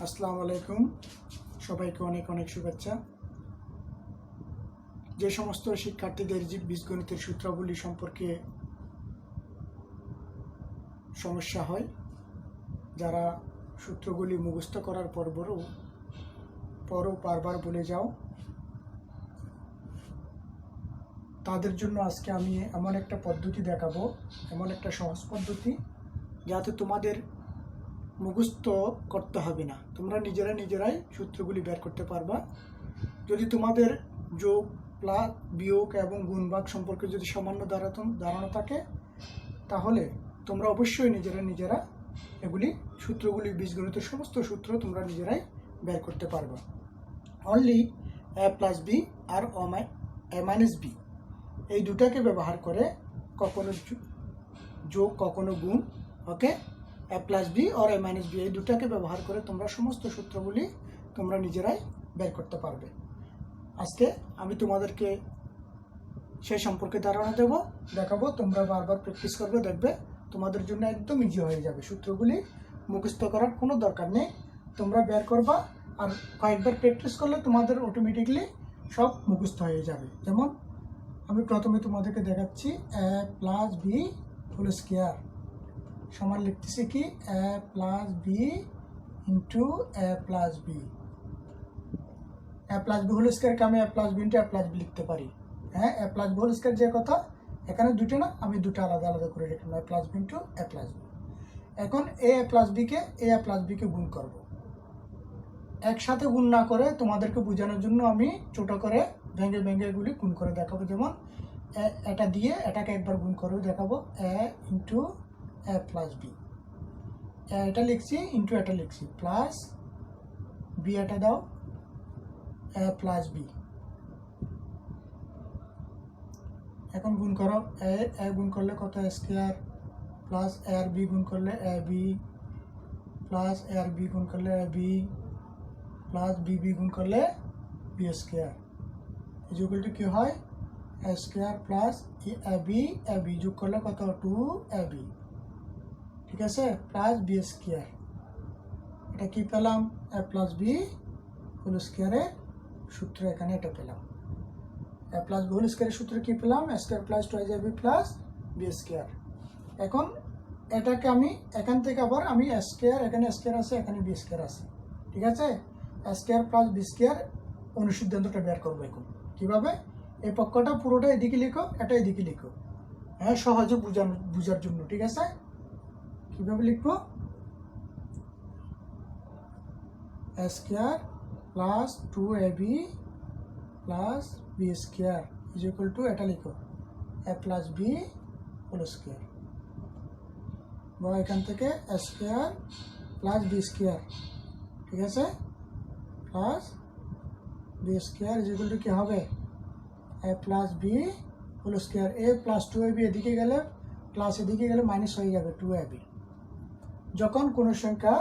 আসসালামু আলাইকুম, সবাইকে অনেক অনেক শুভেচ্ছা। যে সমস্ত শিক্ষার্থীদের বীজগণিতের সূত্রাবলী সম্পর্কে সমস্যা হয়, যারা সূত্রগুলি মুখস্থ করার পরও বারবার বলে যাও, তাদের জন্য আজকে আমি এমন একটা পদ্ধতি দেখাবো, এমন একটা সহজ পদ্ধতি যাতে তোমাদের মুখস্থ করতে হবে না, তোমরা নিজেরাই সূত্রগুলি বের করতে পারবা। যদি তোমাদের যোগ, প্লাস, বিয়োগ এবং গুণভাগ সম্পর্কে যদি সামান্য ধারণা থাকে, তাহলে তোমরা অবশ্যই নিজেরা এগুলি সূত্রগুলি, বীজগণিতের সমস্ত সূত্র তোমরা নিজেরাই বের করতে পারবা। অনলি এ প্লাস বি আর এ মাইনাস বি, এই দুটাকে ব্যবহার করে কখনো যোগ, কখনো গুণ, ওকে, এ প্লাস বি আর এ মাইনাস বি, এই দুটাকে ব্যবহার করে তোমরা সমস্ত সূত্রগুলি তোমরা নিজেরাই বের করতে পারবে। আজকে আমি তোমাদেরকে সেই সম্পর্কে ধারণা দেখাবো। তোমরা বারবার প্র্যাকটিস করবে, দেখবে তোমাদের জন্য একদম ইজি হয়ে যাবে। সূত্রগুলি মুখস্থ করার কোনো দরকার নেই, তোমরা বের করবা আর কয়েকবার প্র্যাকটিস করলে তোমাদের অটোমেটিকলি সব মুখস্থ হয়ে যাবে। যেমন আমি প্রথমে তোমাদেরকে দেখাচ্ছি, এ প্লাস বি হোল স্কয়ার সমান লিখতেছি কি, A plus B into A plus B. A plus B whole স্কয়ারকে আমি A plus B into A plus B লিখতে পারি। হ্যাঁ, এ প্লাস বি হোল স্কয়ার যে কথা, এখানে দুটো না, আমি দুটো আলাদা আলাদা করে লিখলাম, এ প্লাস বি ইন্টু এ প্লাস বি। এখন এ প্লাস বিকে এ প্লাস বিকে গুণ করব। একসাথে গুণ না করে তোমাদেরকে বোঝানোর জন্য আমি ছোট করে ভেঙে ভেঙে এগুলি গুণ করে দেখাবো। যেমন এটা দিয়ে এটাকে একবার গুণ করে দেখাবো, এ ইন্টু এ প্লাস বি, এটা লিখছি ইন্টু এটা লিখছি, প্লাস বি এটা দাও, এ প্লাস বি। এখন গুণ করো, এ গুণ করলে কত, এ স্কয়ার, প্লাস এ আর বি গুণ করলে এ বি, প্লাস এ আর বি গুণ করলে a B, plus B B গুণ করলে বি স্কয়ার। ইকুয়াল কি হয়, এ স্কয়ার প্লাস এ বি যোগ করলে কত, 2ab, ঠিক আছে, প্লাস বি স্কয়ার। এটা কি পেলাম, এ প্লাস বি হোল স্কয়ারের সূত্র, এখানে এটা পেলাম। এ প্লাস বি হোল স্কয়ারের সূত্র কি পেলাম, A square plus 2ab plus B square. এখন এটাকে আমি এখান থেকে আবার আমি এ স্কয়ার, এখানে স্কয়ার আছে, এখানে বি স্কয়ার আছে, ঠিক আছে, এ স্কয়ার প্লাস বি স্কয়ার অনুসিদ্ধান্তটা বের করবো। এখন কিভাবে, এই পক্ষটা পুরোটা এদিকে লিখো, এটা এদিকে লিখো, হ্যাঁ, সহজে বুঝার জন্য, ঠিক আছে। কিভাবে লিখবো, A square plus 2ab plus B square is equal to, এটা লিখো, A plus B whole square, বা এখান থেকে A square plus B square, ঠিক আছে, plus B square is equal to কি হবে, A plus B whole square. A plus 2ab এদিকে গেলে প্লাস, এদিকে গেলে মাইনাস হয়ে যাবে 2ab। যখন কোনো সংখ্যা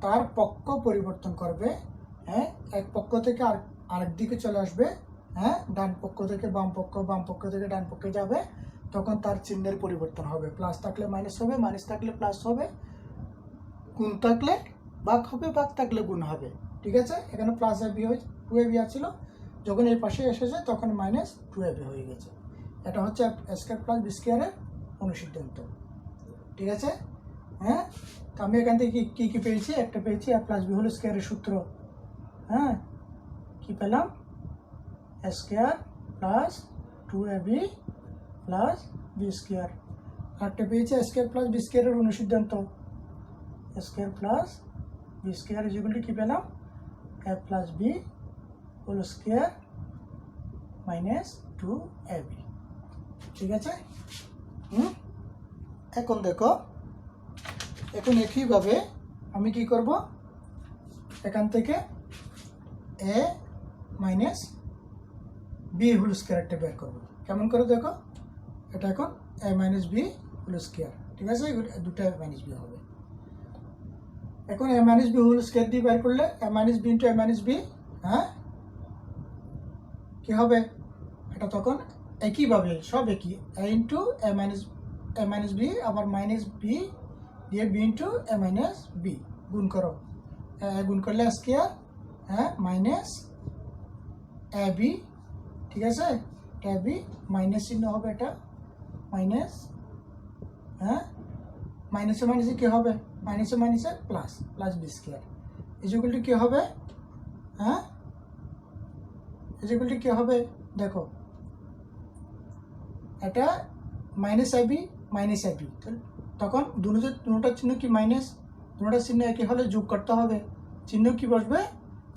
তার পক্ষ পরিবর্তন করবে, হ্যাঁ, এক পক্ষ থেকে আরেক দিকে চলে আসবে, হ্যাঁ, ডান পক্ষ থেকে বাম পক্ষ, বাম পক্ষ থেকে ডান পক্ষে যাবে, তখন তার চিহ্নের পরিবর্তন হবে। প্লাস থাকলে মাইনাস হবে, মাইনাস থাকলে প্লাস হবে, গুণ থাকলে ভাগ হবে, ভাগ থাকলে গুণ হবে, ঠিক আছে। এখানে প্লাস ab 2ab আছিল, যখন এই পাশে এসেছে তখন মাইনাস 2ab হয়ে গেছে। এটা হচ্ছে এ স্কয়ার প্লাস বি স্কয়ারের অনুসিদ্ধান্ত, ঠিক আছে। হ্যাঁ, তো আমি এখান থেকে কি পেয়েছি, একটা পেয়েছি এ প্লাস বি হোল স্কয়ারের সূত্র, হ্যাঁ, কি পেলাম, A square plus 2ab plus B square. আরেকটা পেয়েছি এ স্কয়ার প্লাস বি স্কয়ারের অনুসিদ্ধান্ত, এ square plus B square is equal to কি পেলাম, A plus B whole square minus 2ab, ঠিক আছে। এখন দেখো, এখন একইভাবে আমি কি করব, এখান থেকে এ মাইনাস বি হোল স্কয়ারটা বের করবো। কেমন করে দেখো, এটা এখন এ মাইনাস বি হোল স্কয়ার, ঠিক আছে, দুটো এ মাইনাস বি হবে। এখন এ মাইনাস বি হোল স্কয়ার দিয়ে বের করলে এ minus B into A minus B, হ্যাঁ, কি হবে, এটা তখন একইভাবে সব একই, এ ইন্টু এ মাইনাস বি, আবার মাইনাস বি দিয়ে B into A minus B গুণ করো, গুণ করলে স্কোয়ার, হ্যাঁ, মাইনাস এ বি, ঠিক আছে, এ বি মাইনাস চিহ্ন হবে, এটা মাইনাস, হ্যাঁ, মাইনাসে মাইনাসে কী হবে, মাইনাসে মাইনাসে plus, plus B square equal to কী হবে, হ্যাঁ, ইকুয়াল টু কী হবে, দেখো এটা মাইনাস এবি মাইনাস এবি, তখন দুটোটার চিহ্ন কি মাইনাস, দুটোটার চিহ্ন একই হলে যোগ করতে হবে, চিহ্ন কি বসবে,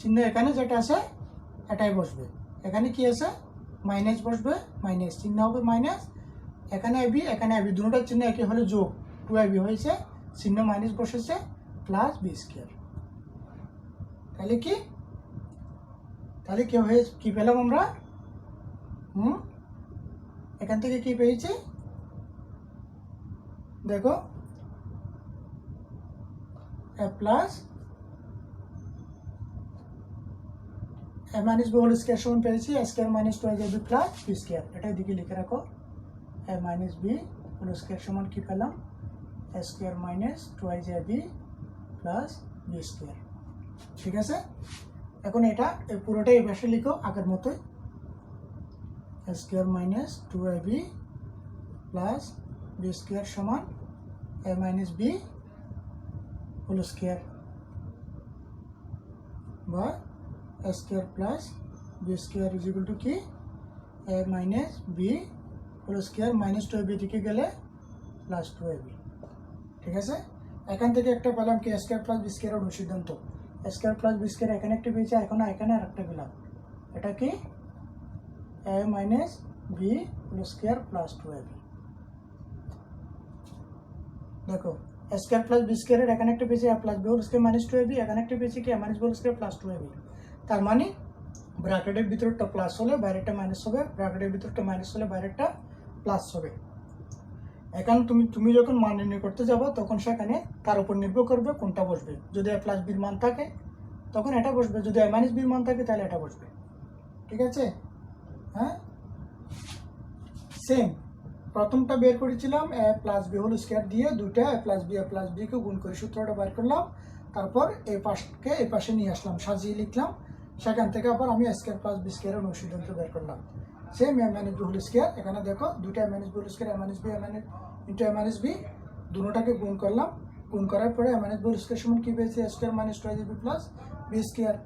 চিহ্ন এখানে যেটা আছে এটাই বসবে, এখানে কি আছে মাইনাস বসবে, মাইনাস চিহ্ন হবে মাইনাস, এখানে এবি দুটোটার চিহ্ন একই হলে যোগ, 2ab হয়েছে, চিহ্ন মাইনাস বসেছে, প্লাস বি স্কোয়ার। তাহলে কি হয়ে কি পেলাম আমরা, এখান থেকে কি পেয়েছি, দেখো A plus A minus B whole square সমান পেয়েছি A square minus 2ab plus B square, এটা দিকে লিখে রাখো, A minus B whole square সমান কি পেলাম, A square minus 2ab plus B square, ঠিক আছে। এখন এটা পুরোটাই এই পাশে লিখো আগের মতোই, A square minus 2ab plus B square সমান A minus B whole square বা A square plus B square is equal to কি, A minus B whole square minus 2ab দিকে গেলে প্লাস 2ab, ঠিক আছে। এখান থেকে একটা পেলাম কি, স্কোয়ার প্লাস বি স্কোয়ারের অনুসিদ্ধান্ত, স্কোয়ার প্লাস বি স্কোয়ার এখানে একটা পেয়েছে, এখন এখানে আর একটা পেলাম, এটা কি A minus B whole square plus 2ab, দেখো স্কোয়ার প্লাস বি স্কোয়ারের এখানে একটা পেয়েছে A plus B whole square minus 2ab, এখানে একটা পেয়েছে কি A minus B whole square plus 2ab, তার মানে ব্র্যাকেটের ভিতরটা প্লাস হলে বাইরেটা মাইনাস হবে, ব্র্যাকেটের ভিতরটা মাইনাস হলে বাইরেটা প্লাস হবে। এখন তুমি যখন মান নির্ণয় করতে যাবো তখন সেখানে তার উপর নির্ভর করবে কোনটা বসবে, যদি এ প্লাস বির মান থাকে তখন এটা বসবে, যদি এ মাইনাস বির মান থাকে তাহলে এটা বসবে, ঠিক আছে, হ্যাঁ। সেম প্রথমটা বের করেছিলাম এ প্লাস বি হোল স্কোয়ার দিয়ে, দুইটা এ প্লাস বিকে গুণ করে সূত্রটা বের করলাম, তারপর এই পাশকে এই পাশে নিয়ে আসলাম, সাজিয়ে লিখলাম, সেখান থেকে আবার আমি স্কোয়ার প্লাস বি স্কোয়ারের অনুসিদ্ধান্ত বের করলাম, same A minus B whole square, এখানে দেখো দুইটা A minus B whole square, A minus B into A minus B, দুটোটাকে গুণ করলাম, গুণ করার পরে A minus B whole square সমান কি পেয়েছি, square minus 2ab plus B square,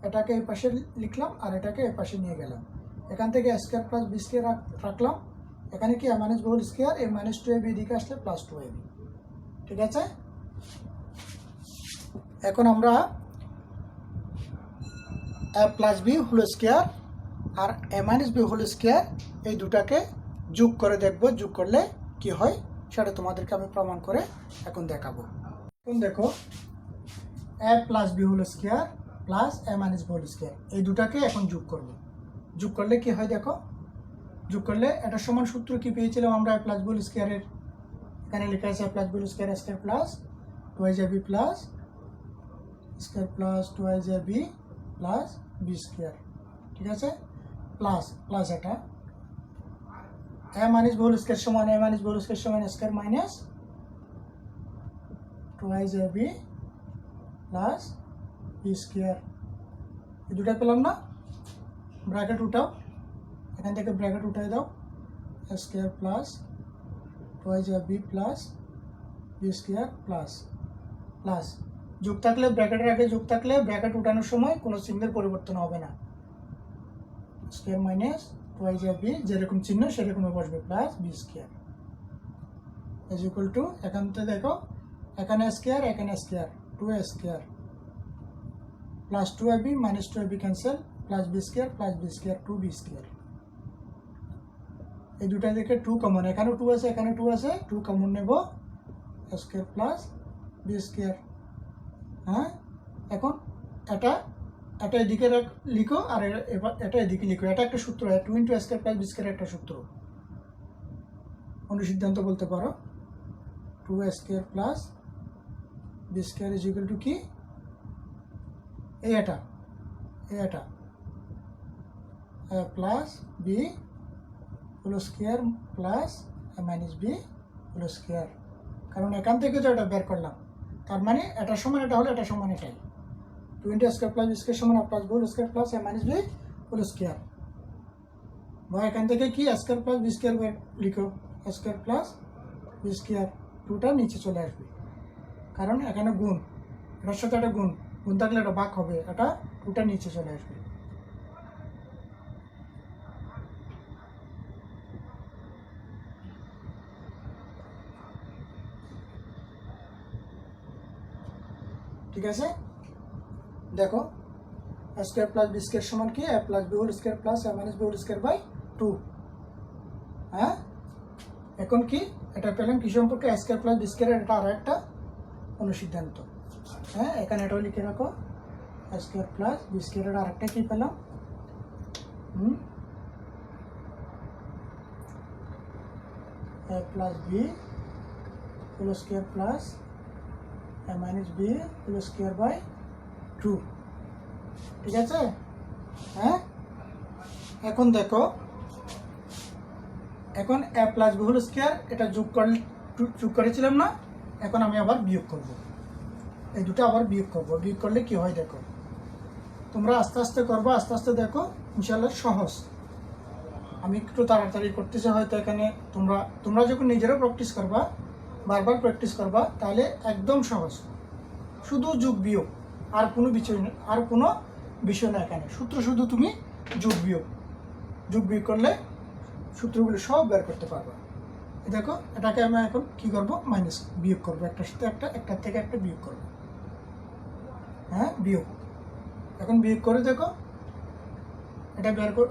এটাকে এই পাশে লিখলাম আর এটাকে এই পাশে নিয়ে গেলাম, এখান থেকে স্কোয়ার প্লাস বি স্কোয়ার রাখলাম, এখানে কি A minus B whole square, এই মাইনাস 2ab দিকে আসলে প্লাস 2ab, ঠিক আছে। এখন আমরা এ plus B whole square R A minus B whole square এই দুটাকে যোগ করে দেখব, যোগ করলে কি হয় সেটা তোমাদেরকে আমি প্রমাণ করে এখন দেখাবো। এখন দেখো A plus B whole square plus A minus B whole square এই দুটাকে এখন যোগ করব, যোগ করলে কি হয় দেখো, যোগ করলে এটা সমান সূত্র কি পেয়েছিলাম আমরা, এ প্লাস বি হোল স্কোয়ারের এখানে লেখা আছে A plus B whole square square plus 2ab plus square plus 2ab plus B square, ঠিক আছে, প্লাস প্লাস এটা A minus B whole square সমান A minus B whole square সমান square minus 2ab plus B square, এই দুটা পেলাম না, bracket উঠাও, এখান থেকে ব্র্যাকেট উঠাই দাও, square plus 2ab plus B square plus plus, যোগ থাকলে ব্র্যাকেটের আগে যোগ থাকলে ব্র্যাকেট উঠানোর সময় কোনো চিহ্নের পরিবর্তন হবে না, স্কোয়ার মাইনাস 2ab যেরকম চিহ্ন সেরকমই বসবে plus B square is equal to, এখান থেকে দেখো এখানে স্কোয়ার এখানে square 2 square plus 2ab minus 2ab cancel, plus B square 2b square, এই দুটা থেকে 2 কমন, এখানে 2 আছে এখানে 2 আছে, 2 কমন নেব, স্কোয়ার প্লাস বি স্কোয়ার, হ্যাঁ। এখন এটা এদিকে লিখো আর এটা এদিকে লিখো, এটা একটা সূত্র, 2 into square plus B square একটা সূত্র, অনুসিদ্ধান্ত বলতে পারো, 2 square plus B square is equal to কি, এটা plus B whole square plus minus B whole square, কারণ এখান থেকে তো এটা বের করলাম, তার মানে এটা সমান এটা হলে এটা সমান এটাই, 2 into square plus B square সমান a plus B whole square plus a minus B whole square. বা এখান থেকে কি স্কোয়ার প্লাস বি স্কোয়ার লিখো, স্কোয়ার প্লাস বি স্কোয়ার, 2টা নিচে চলে আসবে, কারণ এখানে গুণ, এটার সাথে একটা গুণ, গুণ থাকলে এটা ভাগ হবে, এটা 2টা নিচে চলে আসবে। ঠিক আছে, দেখো স্কোয়ার প্লাস বি স্কোয়ার সমান কি a plus B whole square plus a minus B whole square by 2। হ্যাঁ, এখন কি এটা পেলাম কি সম্পর্কে, স্কোয়ার প্লাস বি স্কোয়ার, এটা আরো একটা অনুসিদ্ধান্ত। হ্যাঁ, এখানে এটাও লিখে রাখো, স্কোয়ার প্লাস বি স্কোয়ারের আরেকটা কি পেলাম, a plus B whole square plus a minus B whole square by 2। ঠিক আছে। হ্যাঁ, এখন দেখো, এখন a plus B whole square এটা যোগ করেছিলাম না, এখন আমি আবার বিয়োগ করব, এই দুটো আবার বিয়োগ করব। বিয়োগ করলে কি হয় দেখো, তোমরা আস্তে আস্তে করবো, আস্তে আস্তে দেখো ইনশাআল্লাহ সহজ। আমি একটু তাড়াতাড়ি করতেছি হয়তো, এখানে তোমরা যখন নিজেরা প্র্যাকটিস করবা, বারবার প্র্যাকটিস করবা, তাহলে একদম সহজ। শুধু যোগ বিয়োগ, আর কোনো বিষয় নেই, আর কোনো বিষয় না, এখানে সূত্র শুধু তুমি যোগ বিয়োগ করলে সূত্রগুলো সব বের করতে পারবা। দেখো এটাকে আমি এখন কি করব, মাইনাস বিয়োগ করবো, একটার সাথে একটার থেকে একটা বিয়োগ করবো। হ্যাঁ, বিয়োগ, এখন বিয়োগ করে দেখো এটা বের কর,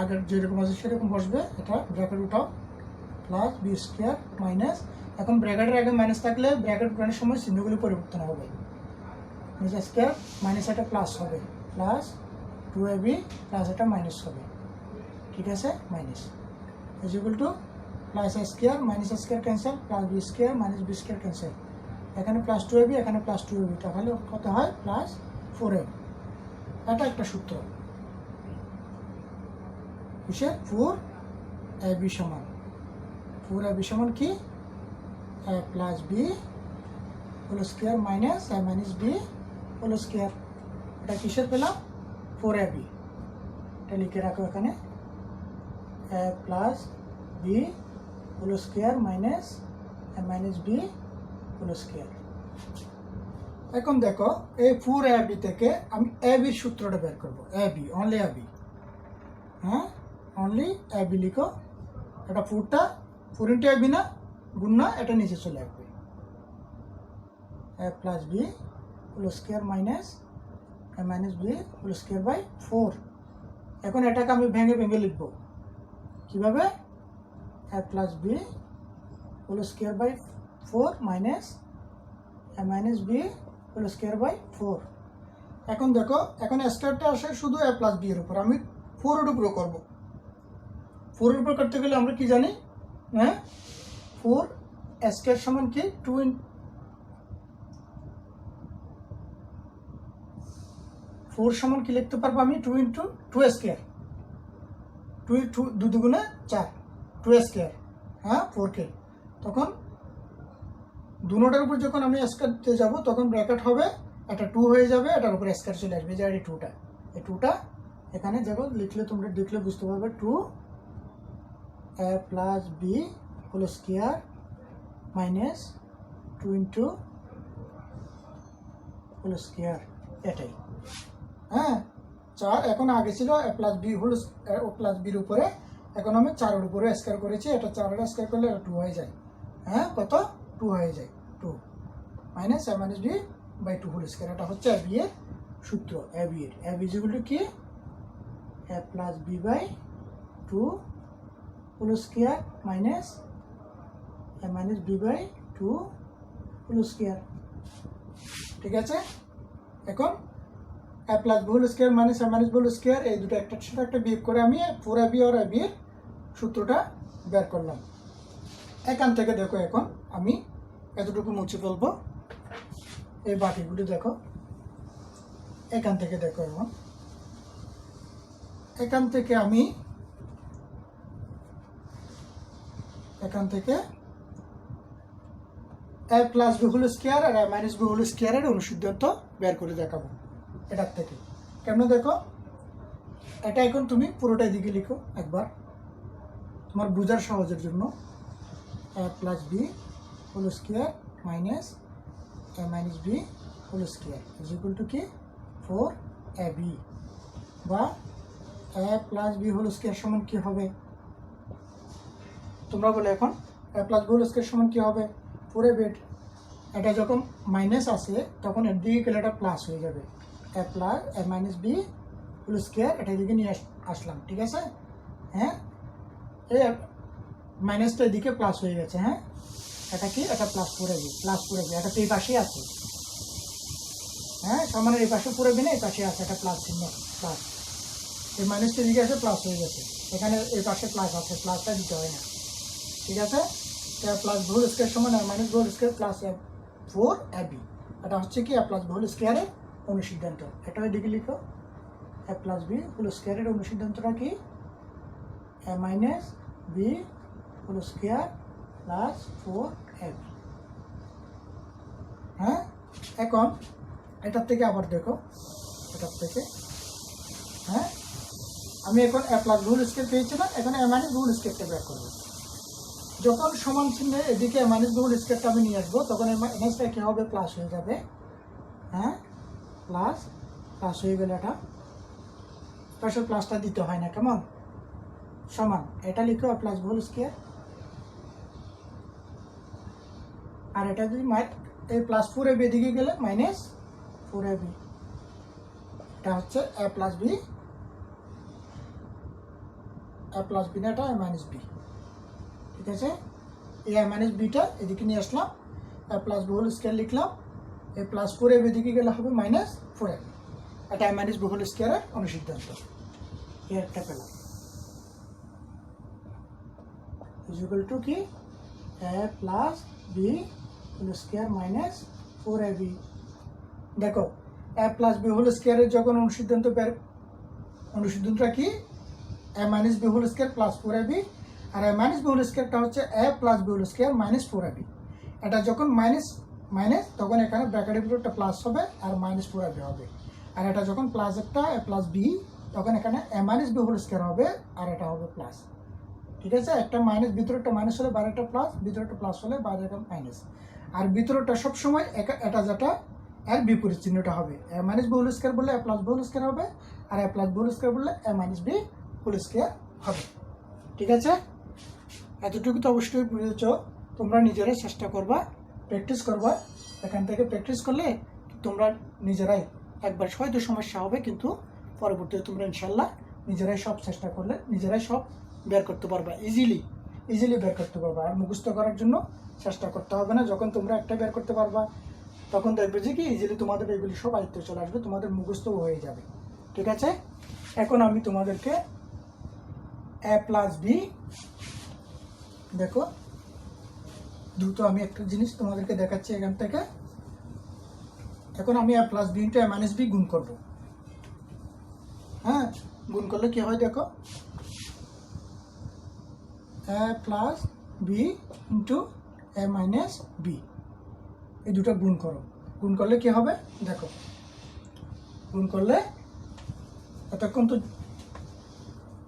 আগের যেরকম আছে সেরকম বসবে, এটা ব্র্যাকেট উঠাও, প্লাস বি স্কোয়ার মাইনাস, এখন ব্র্যাকেটের আগে মাইনাস থাকলে ব্র্যাকেট উঠানোর সময় চিহ্নগুলি পরিবর্তন হবে, নিচে স্কোয়ার মাইনাস একটা প্লাস হবে, প্লাস 2ab প্লাস এটা মাইনাস হবে। ঠিক আছে, minus is equal to plus a square minus square cancel, plus B square minus B square cancel, এখানে প্লাস 2ab, এখানে প্লাস 2ab, তাহলে কত হয় প্লাস 4ab। এটা একটা সূত্র, কিসের, 4ab সমান, 4ab সমান কি, a plus B whole square minus a minus B whole square. এটা কিসের পেলাম, 4ab, এটা লিখে রাখো এখানে, a plus B whole square minus a minus B whole square. এখন দেখো এই 4ab থেকে আমি ab এর সূত্রটা বের করবো, ab অনলি ab। হ্যাঁ, অনলি ab লিখো, এটা 4 ইন্টু ab না, গুণ না, এটা নিচে চলে আসবে, a plus B whole square minus a minus B whole square by 4। এখন এটাকে আমি ভেঙে ভেঙে লিখবো, কিভাবে, a plus B whole square by 4 minus a minus B whole square by 4। এখন দেখো, এখন স্কোয়ারটা আসে শুধু a প্লাস বি এর উপর, আমি 4 এর উপরে করবো। 4 এর উপর করতে গেলে আমরা কি জানি, হ্যাঁ, 4 স্কোয়ার সমান কি 2 4 সমান কি লিখতে পারবো আমি, 2 ইন্টু 2 স্কোয়ার, 2 দুগুণে 4, 2 স্কোয়ার, হ্যাঁ 4কে, তখন দুটোটার উপর যখন আমি স্কোয়ার দিতে যাবো তখন ব্র্যাকেট হবে, এটা 2 হয়ে যাবে, এটার উপরে স্কোয়ার চলে আসবে, যে এই 2টা, এই 2টা এখানে দেখো লিখলে, তোমরা দেখলে বুঝতে পারবে, 2a plus B whole square minus 2 into whole square, এটাই। হ্যাঁ, 4, এখন আগে ছিল a plus B whole plus বির উপরে, এখন আমি 4 এর উপরে স্কোয়ার করেছি, এটা 4 এর স্কোয়ার করলে এটা 2 হয়ে যায়। হ্যাঁ, কত, 2 হয়ে যায়, 2 minus a minus b by 2 whole square. এটা হচ্ছে ab এর সূত্র, ab এর, ab ইজ ইকুয়াল টু কি, a plus b by 2 whole square minus a minus b by 2 whole square. ঠিক আছে, এখন a plus B whole square minus a minus B whole square, এই দুটো একটার সাথে একটা বিয়োগ করে আমি 4ab আর ab এর সূত্রটা বের করলাম। এখান থেকে দেখো, এখন আমি এতটুকু মুছে ফেলবো, এই বাকিগুলি দেখো, এখান থেকে দেখো, এখান থেকে আমি a plus B whole square আর a মাইনাস বি হোল স্কোয়ারের অনুসিদ্ধান্ত বের করে দেখাবো। এটার থেকে। কেমন দেখো, এটা এখন তুমি পুরোটাই দিকে লিখো একবার তোমার বোঝার সহজের জন্য। a plus B whole square minus a minus B whole square is equal to কি 4ab, বা a plus B whole square সমান কি হবে, তোমরা বলে এখন a plus B whole square সমান কি হবে 4ab। এটা যখন মাইনাস আসে তখন এর দিকে গেলে এটা প্লাস হয়ে যাবে, a plus a minus B whole square এটা দিকে নিয়ে আসলাম, ঠিক আছে। হ্যাঁ, এই মাইনাসটা এদিকে প্লাস হয়ে গেছে। হ্যাঁ, এটা কি, এটা প্লাস 4ab, প্লাস 4ab, এটা তো এই পাশেই আছে। হ্যাঁ, সমানের এই পাশে 4ab না, এই পাশে আছে, এটা প্লাস চিহ্ন, প্লাস, এই মাইনাসটা এদিকে আছে প্লাস হয়ে গেছে, এখানে এই পাশে প্লাস আছে, প্লাসটা দিতে হয় না, ঠিক আছে। প্লাস হোল স্কোয়ার সমান minus whole square plus 4ab, এটা হচ্ছে কি a প্লাস হোল স্কোয়ারের অনুসিদ্ধান্ত। এটা এদিকে লিখো, a প্লাস বি হোল স্কোয়ারের অনুসিদ্ধান্তটা কি a minus B whole square plus 4ab। হ্যাঁ, এখন এটার থেকে আবার দেখো, এটার থেকে, হ্যাঁ, আমি এখন a প্লাস হোল স্কোয়ার পেয়েছি না, এখন a মাইনাস হোল স্কোয়ারটা বের করবো। যখন সমান চিহ্নে এদিকে a মাইনাস হোল স্কোয়ারটা আমি নিয়ে আসবো তখন এই মাইনাসটা কি হবে, প্লাস হয়ে যাবে। হ্যাঁ, প্লাস প্লাস হয়ে গেলে এটা পাশে প্লাসটা দিতে হয় না, কেমন, সমান, এটা লিখো a প্লাস হোল স্কোয়ার, আর এটা যদি এই প্লাস 4ab এদিকে গেলে মাইনাস 4ab, এটা হচ্ছে a plus b, a plus b না, এটা a মাইনাস বি, ঠিক আছে। এই a মাইনাস বিটা এদিকে নিয়ে আসলাম, a plus B whole square লিখলাম, এই প্লাস 4ab এদিকে গেলে হবে মাইনাস 4ab, এটা a মাইনাস বি হোল স্কোয়ারের অনুসিদ্ধান্ত। এই একটা পেলাম ইজ ইকুয়াল টু কি a plus B whole square minus 4ab। দেখো, a প্লাস বি হোল স্কোয়ারের যখন অনুসিদ্ধান্তটা কি a minus B whole square plus 4ab, আর a মাইনাস বি হোল স্কোয়ারটা হচ্ছে a plus B whole square minus 4ab। এটা যখন মাইনাস মাইনাস তখন এখানে ব্র্যাকেটের ভিতরে একটা প্লাস হবে আর মাইনাস 4ab হবে, আর এটা যখন প্লাস একটা a প্লাস বি তখন এখানে a minus B whole square হবে আর এটা হবে প্লাস, ঠিক আছে। একটা মাইনাস, ভিতরে একটা মাইনাস হলে বাইরে একটা প্লাস, ভিতরে একটা প্লাস হলে বাইরে একটা মাইনাস, আর ভিতরেটা সবসময় এটা যেটা এর বিপরীত চিহ্নটা হবে, a minus B whole square বললে a plus B whole square হবে, আর a plus B whole square বললে a minus B whole square হবে, ঠিক আছে। এতটুকু তো অবশ্যই বুঝেছ, তোমরা নিজেরাই চেষ্টা করবা, প্র্যাকটিস করবা, এখান থেকে প্র্যাকটিস করলে তোমরা নিজেরাই, একবার হয়তো সমস্যা হবে কিন্তু পরবর্তীতে তোমরা ইনশাল্লাহ নিজেরাই সব চেষ্টা করলে নিজেরাই সব বের করতে পারবা, ইজিলি বের করতে পারবা। আর মুখস্থ করার জন্য চেষ্টা করতে হবে না, যখন তোমরা একটা বের করতে পারবা তখন দেখবে যে কি ইজিলি তোমাদের এগুলি সব আয়ত্ত চলে আসবে, তোমাদের মুখস্থও হয়ে যাবে, ঠিক আছে। এখন আমি তোমাদেরকে a প্লাস বি, দেখো দ্রুত আমি একটা জিনিস তোমাদেরকে দেখাচ্ছি এখান থেকে। এখন আমি a plus B into a minus B গুণ করবো। হ্যাঁ, গুণ করলে কি হয় দেখো, a plus B into a minus B, এই দুটো গুণ করো। গুণ করলে কি হবে দেখো, গুণ করলে এতক্ষণ তো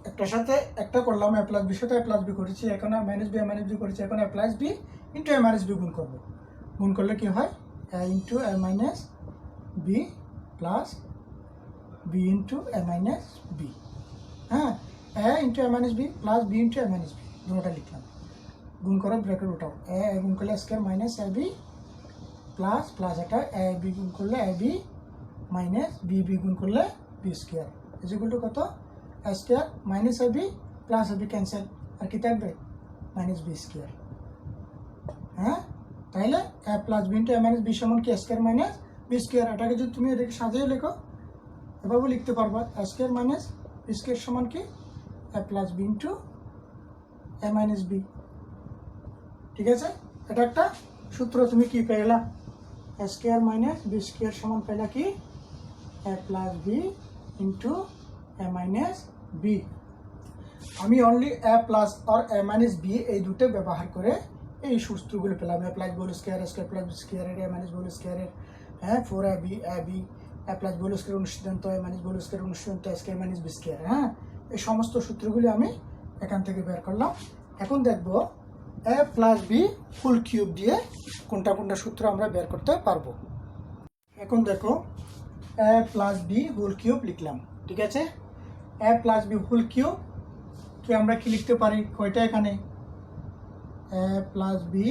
একটার সাথে একটা করলাম, a প্লাস বির সাথে a প্লাস বি করেছি, এখন a মাইনাস বি করেছি, এখন a plus B into a minus B গুণ করবো। গুণ করলে কি হয়, a ইন্টু a minus B plus B into a minus B. হ্যাঁ, a ইন্টু a minus B plus B into a minus B, দুটোটা লিখলাম। গুণ করো, ব্র্যাকেট উঠাও, a গুণ করলে square minus ab plus plus এটা a b গুণ করলে ab মাইনাস b গুণ করলে b square is equal to কত, a square minus ab plus ab cancel, আর কি থাকবে মাইনাস b স্কোয়ার। হ্যাঁ, তাহলে a plus b into a minus b সমান কি স্কোয়ার মাইনাস b স্কোয়ার। এটাকে যদি তুমি এটাকে সাজিয়ে লেখো এভাবে লিখতে পারবা, a square minus b square সমান কি a plus b into a minus b, ঠিক আছে। এটা একটা সূত্র, তুমি কি পেলা, a square minus b square সমান পেলা কি a plus b into a minus b। আমি অনলি a প্লাস আর a মাইনাস b এই দুটো ব্যবহার করে এই সূত্রগুলো পেলাম, a plus B whole square, square plus B স্কোয়ারের, a মাইনাস বি হোল স্কোয়ারের, হ্যাঁ 4ab a plus B whole square অনুসিদ্ধান্ত a minus B whole square অনুসিদ্ধান্ত এ স্কয়ার মাইনাস বি স্কয়ার। হ্যাঁ, এই সমস্ত সূত্রগুলি আমি এখান থেকে বের করলাম। এখন দেখব এ প্লাস বি হোল কিউব দিয়ে কোনটা কোনটা সূত্র আমরা বের করতে পারবো। এখন দেখো A plus B whole cube লিখলাম, ঠিক আছে। A plus B whole cube কি আমরা কি লিখতে পারি, কয়টা এখানে এ প্লাস বি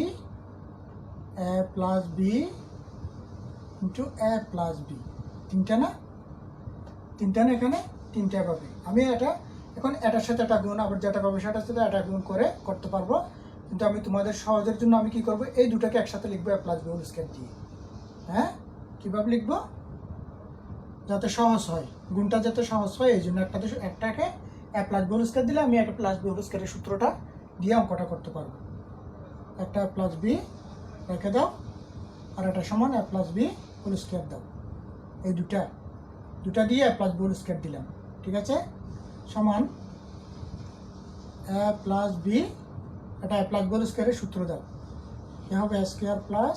ইন্টু এ প্লাস বি, তিনটা না এখানে তিনটা পাবে। আমি এটা এখন এটার সাথে এটা গুণ, আবার যেটা পাবে সেটার সাথে এটা গুণ করে করতে পারবো, কিন্তু আমি তোমাদের সহজের জন্য আমি কি করব, এই দুটাকে একসাথে লিখবো এ প্লাস বি হোল স্কয়ার দিয়ে। হ্যাঁ, কীভাবে লিখবো যাতে সহজ হয়, গুণটা যাতে সহজ হয়, এই জন্য একটাকে এ প্লাস বি হোল স্কয়ার দিলে আমি একটা প্লাস বি হোল স্কয়ারের সূত্রটা দিয়ে অঙ্কটা করতে পারবো। একটা প্লাস বি রেখে দাও, আর এটা সমান A plus B whole square দাও। এই দুটা দিয়ে এ প্লাস বি হোল স্কয়ার দিলাম, ঠিক আছে। সমান এ প্লাস বি, এটা এ প্লাস বি হোল স্কয়ারের সূত্র দাও, এ হবে এ স্কয়ার প্লাস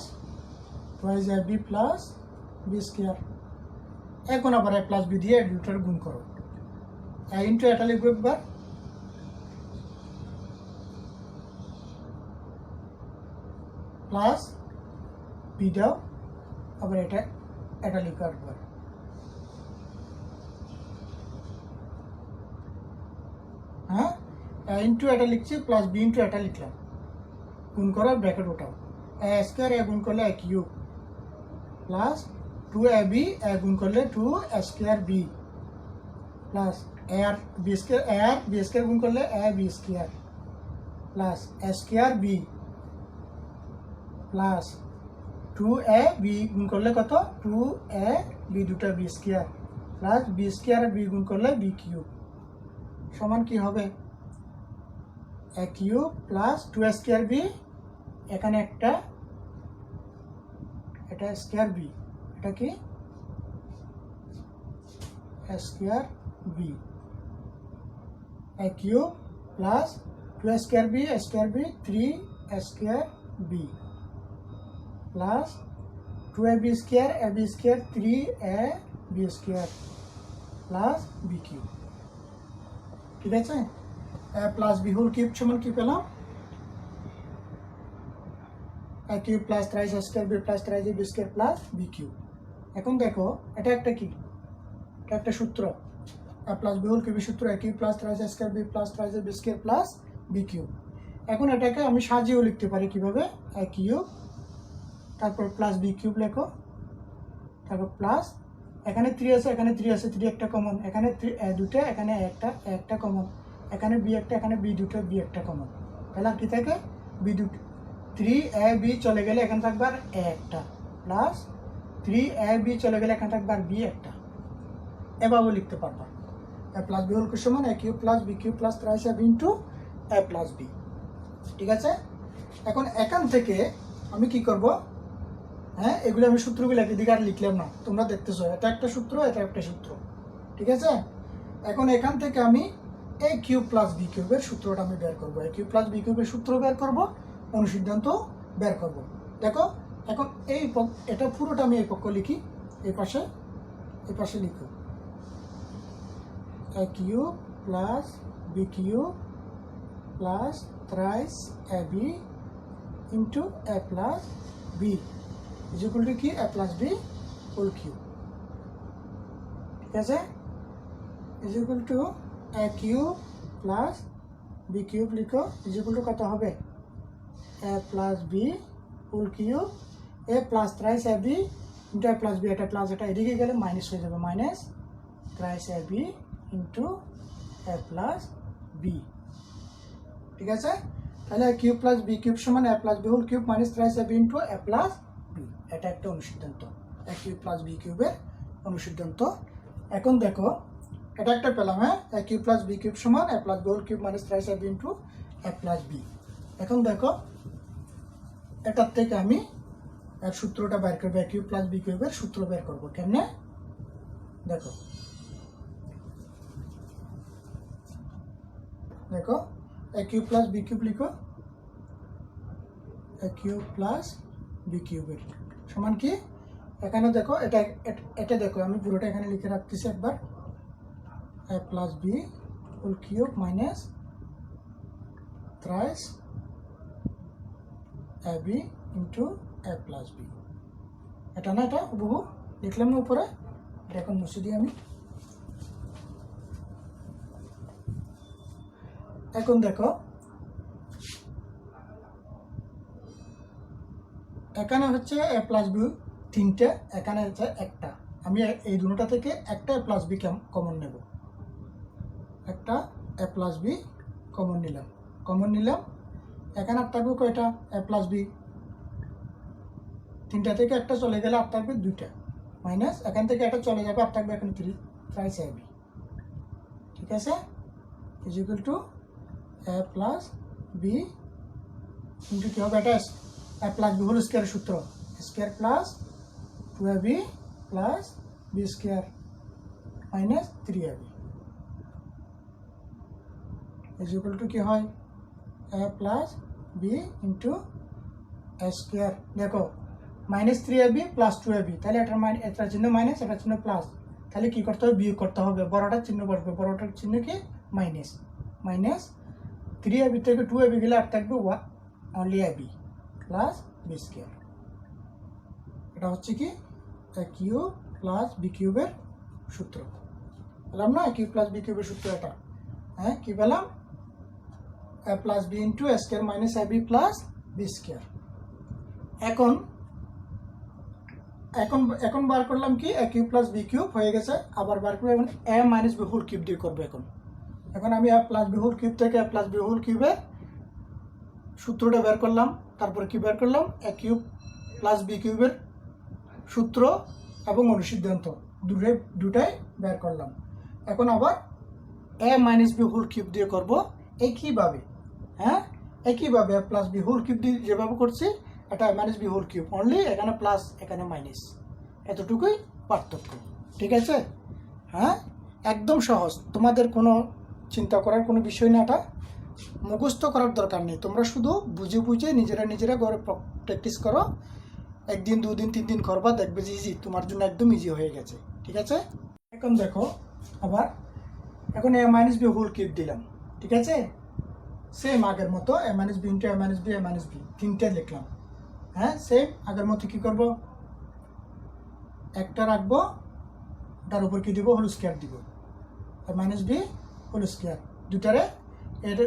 টুয়াইজ এ বি প্লাস বি স্কয়ার। এখন আবার এ প্লাস বি দিয়ে দুটার গুণ করো, এ ইন্টু এটা লিখবো একবার, প্লাস বি দাও, আবার এটা লিখো একবার। হ্যাঁ, ইন্টু এটা লিখছি, প্লাস বি ইন্টু এটা লিখলাম, গুণ করার ব্র্যাকেট ওঠাও, এ স্কয়ার এ গুণ করলে a cube plus two A b a গুণ করলে two A square B plus a আর বি স্কয়ার গুণ করলে a B square plus a square B plus two A b গুণ করলে কত, টু এ বি দুটা b square plus B square b গুণ করলে বি কিউব সমান কি হবে, a cube plus two A square b, এখানে একটা এটা স্কয়ার বি, এটা কি এ square B, A cube plus two A square B three A square B plus two A B square three A B square plus B cube, ঠিক আছে। A plus B whole cube সমান কি পেলাম, A cube plus thrice A square B plus thrice A B square plus B cube. এখন দেখো এটা একটা কি, এটা একটা সূত্র, এ প্লাস বি হোল কিউবের সূত্র A cube plus thrice A square B plus thrice A B square plus B cube. এখন এটাকে আমি সাজিয়েও লিখতে পারি কিভাবে, এ কিউব তারপর প্লাস বি কিউব লেখো, তারপর প্লাস এখানে 3 আছে, এখানে 3 আছে, 3 একটা কমন, এখানে দুটো, এখানে একটা কমন, এখানে বি একটা, এখানে বি দুটো, বি একটা কমন, তাহলে কি থাকে বি দুটো, 3 এ বি চলে গেলে এখানে থাকবে আর এ একটা প্লাস 3 এ বি চলে গেলে এখানে থাকবে আর বি একটা, এভাবে লিখতে পারবা এ প্লাস বি হোল সমান A cube plus B cube plus thrice A B into A plus B, ঠিক আছে। এখন এখান থেকে আমি কি করব, হ্যাঁ এগুলো আমি সূত্রগুলো একদিকে আর লিখলাম না, তোমরা দেখতেছো এটা একটা সূত্র, এটা একটা সূত্র, ঠিক আছে। এখন এখান থেকে আমি এ কিউব প্লাস বি কিউবের সূত্রটা আমি বের করবো, এ কিউব প্লাস বি কিউবের সূত্র বের করব, অনুসিদ্ধান্ত বের করব। দেখো এখন এটা পুরোটা আমি এই পক্ষ লিখি, এই পাশে লিখো A cube plus B cube plus thrice A B into A plus B is equal to কি A plus B whole cube, ঠিক আছে। Is equal to A cube plus B cube লিখো, ইজ ইকুয়াল টু কত হবে A plus B whole cube, A plus thrice A B into A plus B, এটা plus এটা এদিকে গেলে minus হয়ে যাবে, minus thrice A B into A plus B, ঠিক আছে। তাহলে A cube plus B cube সমান A plus B whole cube minus thrice A B into A plus B, এটা একটা অনুসিদ্ধান্ত, এ কিউব প্লাস বি কিউবের অনুসিদ্ধান্ত। এখন দেখো এটা একটা পেলাম, হ্যাঁ A cube plus B cube সমান A plus B whole cube minus thrice A B into A plus B. এখন দেখো এটার থেকে আমি এর সূত্রটা বের করবো, এ কিউব প্লাস বি কিউবের সূত্র বের করবো কেমনে, দেখো A cube plus B cube লিখো, এ কিউব প্লাস বি কিউবের সমান কি এখানে দেখো এটা দেখো আমি পুরোটা এখানে লিখে রাখতেছি একবার, a plus B whole cube minus thrice A B into A plus B. এটা না, এটা হুবহু লিখলাম না উপরে, এটা এখন মুছে দিই আমি। এখন দেখো এখানে হচ্ছে এ প্লাস বি তিনটে, এখানে হচ্ছে একটা। আমি এই দুটোটা থেকে একটা এ প্লাস বি কমন নেব, একটা এ প্লাস বি কমন নিলাম। এখানে আর থাকবে কয়টা? এ প্লাস বি। তিনটা থেকে একটা চলে গেলে আর থাকবে দুইটা, মাইনাস এখান থেকে একটা চলে যাবে আর থাকবে এখানে থ্রাইস এ বি। ঠিক আছে, is equal to a plus B into কি হবে, এটা a plus B whole square সূত্র, square plus 2ab plus B square minus 3ab is equal to কি হয়, a plus B into a square. দেখো minus 3ab plus 2ab, তাহলে এটার চিহ্ন মাইনাস, এটার চিহ্ন প্লাস, তাহলে কি করতে হবে, বিয়োগ করতে হবে। বড়টার চিহ্ন বসবে, বড়টার চিহ্ন কি মাইনাস, মাইনাস 3ab থেকে 2ab গেলে আর থাকবে only ab plus B square. এটা হচ্ছে কি এ কিউব প্লাস বি কিউবের সূত্র, বললাম না, কিউব প্লাস বি কিউবের সূত্র এটা। হ্যাঁ, কি পেলাম, A plus B into a square minus A B plus B square. এখন বার করলাম কি, এ কিউব প্লাস বি কিউব হয়ে গেছে, আবার বার করে এখন এ মাইনাস বি হোল কিউব দিয়ে করবো। এখন আমি A plus B whole cube থেকে এ প্লাস বি হোল কিউবের সূত্রটা বের করলাম, তারপরে কি বের করলাম, এ কিউব প্লাস বি কিউবের সূত্র এবং অনুসিদ্ধান্ত দুটাই বের করলাম। এখন আবার A minus B whole cube দিয়ে করব একইভাবে। হ্যাঁ, একইভাবে A plus B whole cube দিয়ে যেভাবে করছি, এটা A minus B whole cube, only এখানে প্লাস এখানে মাইনাস, এতটুকুই পার্থক্য। ঠিক আছে, হ্যাঁ, একদম সহজ, তোমাদের কোনো চিন্তা করার কোনো বিষয় না, এটা মুখস্থ করার দরকার নেই। তোমরা শুধু বুঝে বুঝে নিজেরা ঘরে প্র্যাকটিস করো, একদিন 2 দিন 3 দিন করবা, দেখবে যে ইজি, তোমার জন্য একদম ইজি হয়ে গেছে। ঠিক আছে, এখন দেখো আবার, এখন এ মাইনাস বি হোল কিউব দিলাম। ঠিক আছে, সেম আগের মতো এ minus B into A minus B তিনটে লিখলাম। হ্যাঁ, সেম আগের মতো কি করব, একটা রাখবো, তার উপর কি দিব, হোল স্কোয়ার দিব, এ মাইনাস বি হোল স্কোয়ার।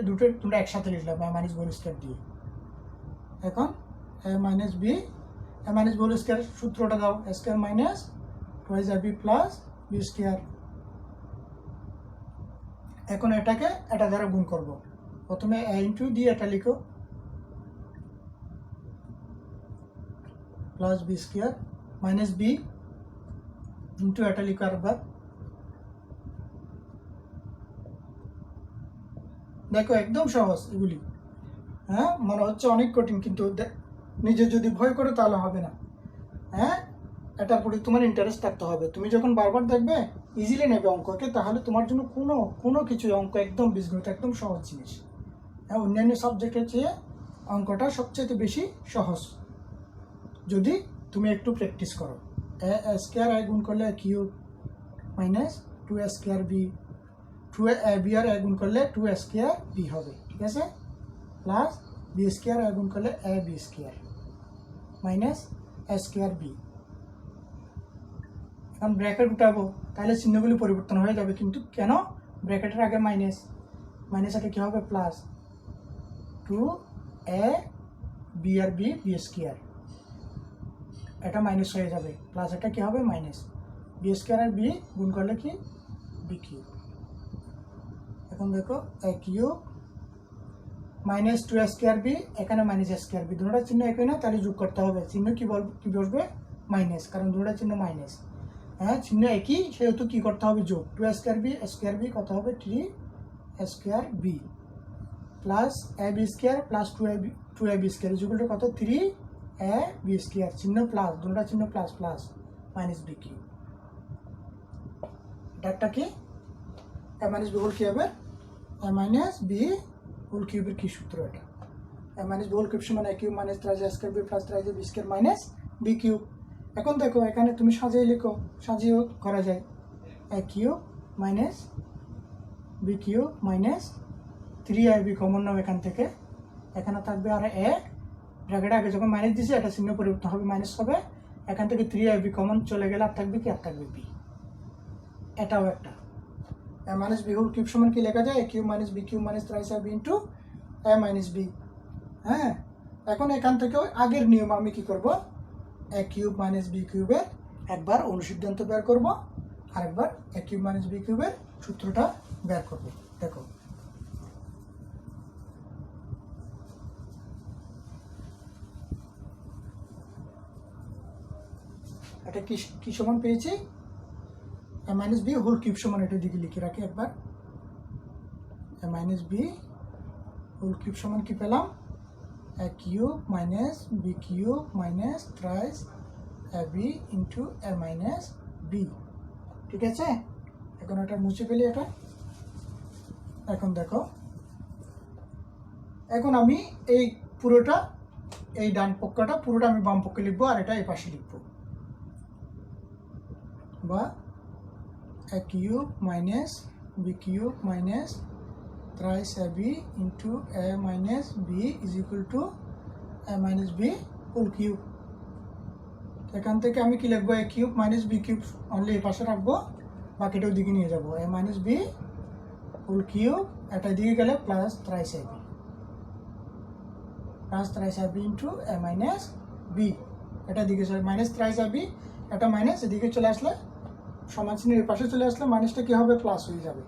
দুটো তোমরা একসাথে লিখলাম এ মাইনাস বি হোল স্কোয়ার দিয়ে। এখন এ মাইনাস বি হোল স্কোয়ার সূত্রটা দাও, এ স্কোয়ার মাইনাস টুয়াইস এ বি প্লাস বি স্কোয়ার। এখন এটাকে এটা দ্বারা গুণ করব, প্রথমে এ ইন্টু দিয়ে এটা লিখো, plus B square minus B into এটা লিখো আরেকবার। দেখো একদম সহজ এগুলি। হ্যাঁ, মনে হচ্ছে অনেক কঠিন, কিন্তু নিজে যদি ভয় করে তাহলে হবে না। হ্যাঁ, এটার প্রতি তোমার ইন্টারেস্ট থাকতে হবে। তুমি যখন বারবার দেখবে ইজিলি নেবে অঙ্ককে, তাহলে তোমার জন্য কোনো কিছু অঙ্ক একদম বীজগণিত একদম সহজ জিনিস। হ্যাঁ, অন্যান্য সাবজেক্টের চেয়ে অঙ্কটা সবচেয়ে বেশি সহজ, যদি তুমি একটু প্র্যাকটিস করো। এ স্কোয়ার এ গুণ করলে cube minus 2a square b, 2ab আর এ গুণ করলে 2a স্কোয়ার বি হবে। ঠিক আছে, প্লাস বি স্কোয়ার এ গুণ করলে a b square minus A square B. এখন ব্র্যাকেট উঠাবো, তাহলে চিহ্নগুলি পরিবর্তন হয়ে যাবে, কিন্তু কেন, ব্র্যাকেটের আগে মাইনাস আগে কী হবে, প্লাস 2a বি আর বি স্কোয়ার, এটা মাইনাস হয়ে যাবে, প্লাস এটা কি হবে, মাইনাস বি স্কোয়ার আর বি গুণ করলে কি, বি কিউব। এখন দেখো A cube minus 2a square B, এখানে মাইনাস এ স্কোয়ার বি, দুটোটা চিহ্ন একই না, তাহলে যোগ করতে হবে, চিহ্ন কি বসবে, মাইনাস, কারণ দুটোটা চিহ্ন মাইনাস। হ্যাঁ, চিহ্ন একই, সেহেতু কি করতে হবে, যোগ, 2a স্কোয়ার বি কত হবে, 3a square B plus A b square plus 2ab square equal to কত, 3ab স্কোয়ার, চিহ্ন প্লাস, দুটোটা চিহ্ন plus plus minus B cube. এটা কি, এ মাইনাস বি হোল কিউবের, এ মাইনাস বি হোল কিউবের কি সূত্র, এটা A minus B whole cube সমান A cube minus 3a square B plus 3ab square minus B cube. এখন দেখো এখানে তুমি সাজিয়ে লিখো, সাজিয়েও করা যায়। A cube minus B cube minus 3ab common নাও এখান থেকে, এখানে থাকবে আর এ ব্র্যাকেট আগে যখন মাইনাস দিছি এটা চিহ্ন পরিবর্তন হবে, মাইনাস হবে, এখান থেকে 3ab কমন চলে গেলে আর থাকবে কি, আর থাকবে বি। এটাও একটা A minus B whole cube সমান কি লেখা যায়, A cube minus B cube minus thrice ab into A minus B. হ্যাঁ, এখন এখান থেকে আগের নিয়ম আমি কি করব, এ কিউব মাইনাস বি কিউবের একবার অনুসিদ্ধান্ত বের করব, আরেকবার এ কিউব মাইনাস বি কিউবের সূত্রটা বের করব। দেখো এটা কি সমান পেয়েছি, A minus B whole cube সমান, এটার দিকে লিখে রাখি একবার, A minus B whole cube সমান কি পেলাম, A cube minus B cube minus thrice A B into A minus B. ঠিক আছে, এখন এটা মুছে ফেলি এটা। এখন দেখো, এখন আমি এই পুরোটা, এই ডান পক্ষটা পুরোটা আমি বাম পক্ষে লিখবো, আর এটা এই পাশে লিখবো, বা A cube minus B cube minus thrice ab into a minus b is equal to a minus b whole cube। এখান থেকে আমি কি লিখবো, a cube minus b cube only এই পাশে রাখবো, বাকিটা ওদিকে নিয়ে যাবো, a minus b whole cube এটা দিকে গেলে plus thrice ab, plus thrice ab into a minus b, এটা দিকে চলে মাইনাস thrice ab, এটা মাইনাস এদিকে চলে আসলে সমান চিহ্নের পাশে চলে আসলে মাইনাসটা কি হবে, প্লাস হয়ে যাবে।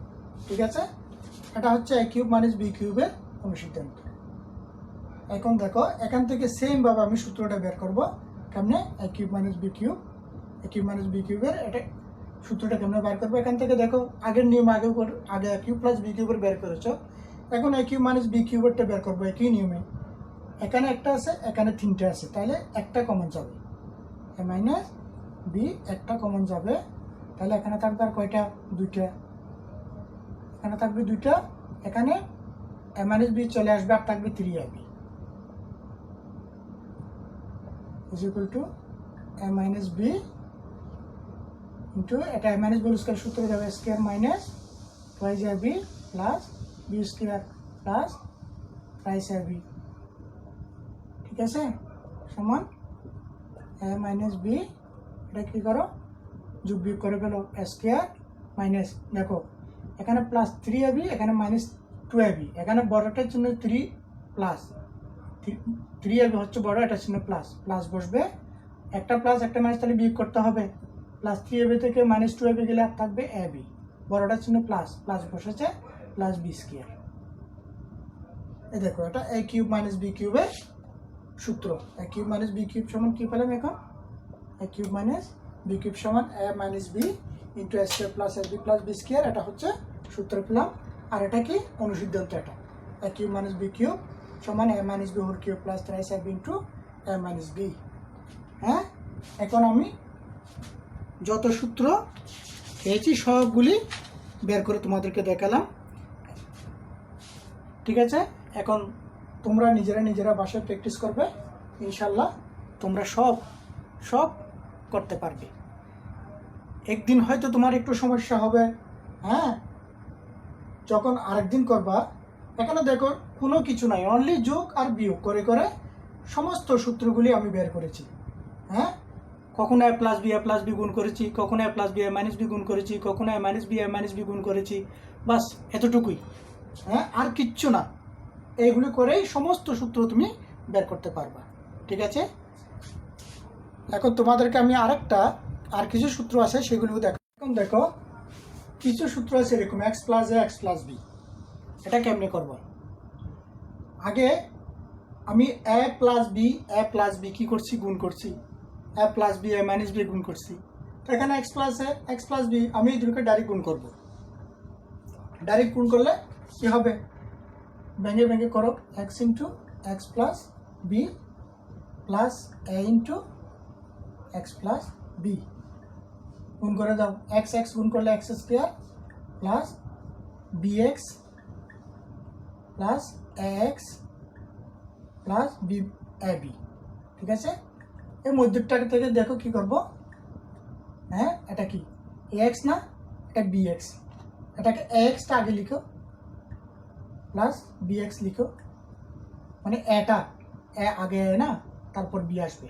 ঠিক আছে, এটা হচ্ছে এ কিউব মাইনাস বি কিউবের অনুসিদ্ধান্ত। এখন দেখো এখান থেকে সেম ভাবে আমি সূত্রটা বের করবো, কেমনে, এ কিউব মাইনাস বি কিউব, এ কিউব মাইনাস বি কিউবের এটা সূত্রটা কেমনে বের করবো, এখান থেকে দেখো আগের নিয়ম আগে এ কিউব প্লাস বি কিউবের বের করেছো, এখন এ কিউব মাইনাস বি কিউবেরটা বের করবো একই নিয়মে, এখানে একটা আছে এখানে তিনটে আছে, তাহলে একটা কমন যাবে, এ মাইনাস বি একটা কমন যাবে, তাহলে এখানে থাকবে আর কয়টা, দুইটা, এখানে থাকবে দুইটা, এখানে এ মাইনাস বি চলে আসবে, আর থাকবে 3ab is equal to a minus b into এটা a minus b স্কয়ার সূত্রে যাবে, square minus twice ab plus b square plus thrice ab। ঠিক আছে, সমান a minus b, এটা কি করো যোগ বিয়োগ করে ফেলো, স্কয়ার মাইনাস, দেখো এখানে প্লাস 3ab, এখানে মাইনাস 2ab, এখানে বড়টার জন্য 3 প্লাস 3ab হচ্ছে বড়, এটা চিহ্ন প্লাস, প্লাস বসবে, একটা প্লাস একটা মাইনাস, তাহলে বিয়োগ করতে হবে, প্লাস 3ab থেকে মাইনাস 2ab গেলে আর থাকবে ab, বড়টার চিহ্ন প্লাস, প্লাস বসেছে, প্লাস বি স্কয়ার। এই দেখো এটা এ কিউব মাইনাস বি কিউবের সূত্র, A cube minus B cube সমান কি পেলাম, এখন A cube minus B cube সমান A minus B into A square plus A B plus B square, এটা হচ্ছে সূত্র পেলাম। আর এটা কি অনুসিদ্ধান্ত, এটা A cube minus B cube সমান A minus B whole cube plus thrice ab into A minus B. হ্যাঁ, এখন আমি যত সূত্র পেয়েছি সবগুলি বের করে তোমাদেরকে দেখালাম। ঠিক আছে, এখন তোমরা নিজেরা বাসায় প্র্যাকটিস করবে, ইনশাল্লাহ তোমরা সব করতে পারবে। একদিন হয়তো তোমার একটু সমস্যা হবে, হ্যাঁ, যখন আরেকদিন করবা, এখানে দেখো কোনো কিছু নাই, অনলি যোগ আর বিয়োগ করে করে সমস্ত সূত্রগুলি আমি বের করেছি। হ্যাঁ, কখনো এ প্লাস বি গুণ করেছি, কখনো এ প্লাস বি এ মাইনাস বি গুণ করেছি, কখনো এ মাইনাস বি গুণ করেছি, বাস এতটুকুই। হ্যাঁ, আর কিচ্ছু না, এইগুলি করেই সমস্ত সূত্র তুমি বের করতে পারবা। ঠিক আছে, এখন তোমাদেরকে আমি আর কিছু সূত্র আছে সেগুলিও দেখো। এখন দেখো কিছু সূত্র আছে এরকম, x plus A X plus B, এটা কেমনে করবো, আগে আমি এ প্লাস বি কি করছি, গুণ করছি, এ প্লাস বি এ মাইনাস বি গুণ করছি, তো এখানে এক্স প্লাস বি আমি এই দুটোকে ডাইরেক্ট গুণ করবো। ডাইরেক্ট গুণ করলে কি হবে, ভেঙে ভেঙে করো, X into X plus B plus A into X plus B, গুণ করে দাও, এক্স গুণ করলে X square plus B X plus A X plus B A B. ঠিক আছে, এই মধ্যটা থেকে দেখো কি করব, হ্যাঁ এটা কি এক্স না, এটা বিএক্স, এটাকে এক্সটা আগে লিখো প্লাস বিএক্স লিখো, মানে এটা এ আগে না তারপর বি আসবে,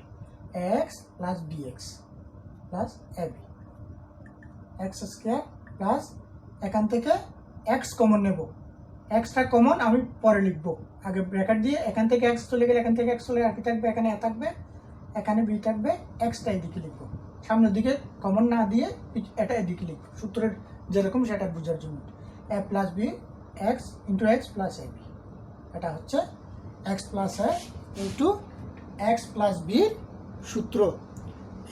x plus b x plus a b x square plus এখান থেকে এক্স কমন নেব, এক্সটা কমন আমি পরে লিখব, আগে ব্র্যাকেট দিয়ে এখান থেকে এক্স চলে গেলে এখান থেকে এক্স চলে আর কি থাকবে, এখানে এ থাকবে, এখানে বি থাকবে, এক্সটা এদিকে লিখবো, সামনের দিকে কমন না দিয়ে এটা এদিকে লিখবো, সূত্রের যেরকম সেটা বোঝার জন্য, A plus B X into X plus A B, এটা হচ্ছে X plus A into X plus বির সূত্র।